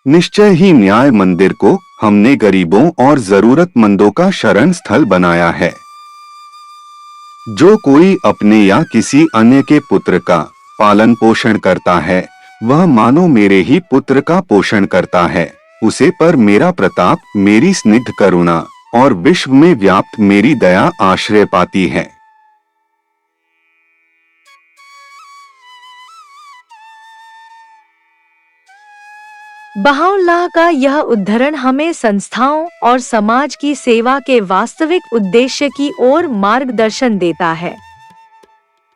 निश्चय ही न्याय मंदिर को हमने गरीबों और जरूरतमंदों का शरण स्थल बनाया है। जो कोई अपने या किसी अन्य के पुत्र का पालन पोषण करता है, वह मानो मेरे ही पुत्र का पोषण करता है। उसे पर मेरा प्रताप, मेरी स्निग्ध करुणा और विश्व में व्याप्त मेरी दया आश्रय पाती है। बहाउल्लाह का यह उद्धरण हमें संस्थाओं और समाज की सेवा के वास्तविक उद्देश्य की ओर मार्गदर्शन देता है।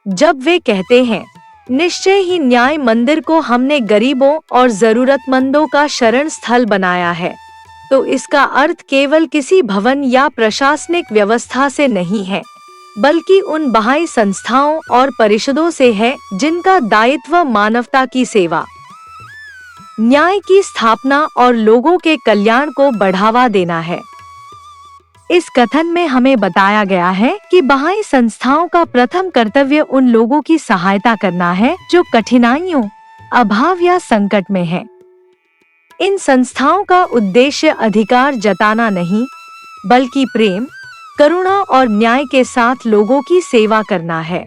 जब वे कहते हैं, निश्चय ही न्याय मंदिर को हमने गरीबों और जरूरतमंदों का शरण स्थल बनाया है, तो इसका अर्थ केवल किसी भवन या प्रशासनिक व्यवस्था से नहीं है, बल्कि उन बहाई संस्थाओं और परिषदों से है जिनका दायित्व मानवता की सेवा, न्याय की स्थापना और लोगों के कल्याण को बढ़ावा देना है। इस कथन में हमें बताया गया है कि बहाई संस्थाओं का प्रथम कर्तव्य उन लोगों की सहायता करना है जो कठिनाइयों, अभाव या संकट में हैं। इन संस्थाओं का उद्देश्य अधिकार जताना नहीं, बल्कि प्रेम, करुणा और न्याय के साथ लोगों की सेवा करना है।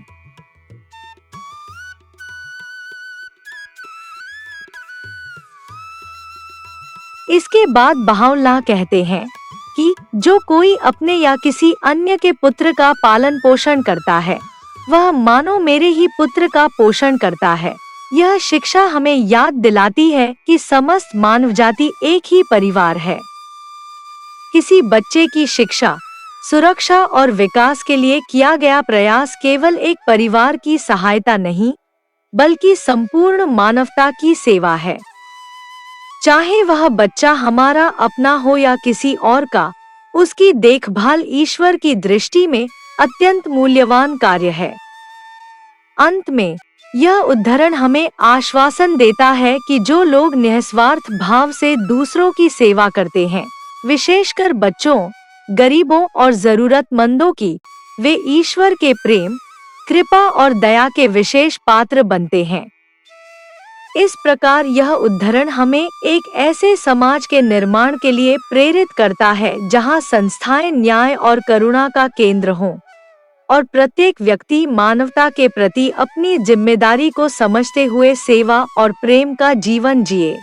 इसके बाद बहाउल्लाह कहते हैं कि जो कोई अपने या किसी अन्य के पुत्र का पालन पोषण करता है, वह मानो मेरे ही पुत्र का पोषण करता है। यह शिक्षा हमें याद दिलाती है कि समस्त मानवजाति एक ही परिवार है। किसी बच्चे की शिक्षा, सुरक्षा और विकास के लिए किया गया प्रयास केवल एक परिवार की सहायता नहीं, बल्कि संपूर्ण मानवता की सेवा है। चाहे वह बच्चा हमारा अपना हो या किसी और का, उसकी देखभाल ईश्वर की दृष्टि में अत्यंत मूल्यवान कार्य है। अंत में यह उद्धरण हमें आश्वासन देता है कि जो लोग निस्वार्थ भाव से दूसरों की सेवा करते हैं, विशेषकर बच्चों, गरीबों और जरूरतमंदों की, वे ईश्वर के प्रेम, कृपा और दया के विशेष पात्र बनते हैं। इस प्रकार यह उद्धरण हमें एक ऐसे समाज के निर्माण के लिए प्रेरित करता है जहां संस्थाएं न्याय और करुणा का केंद्र हों और प्रत्येक व्यक्ति मानवता के प्रति अपनी जिम्मेदारी को समझते हुए सेवा और प्रेम का जीवन जिए।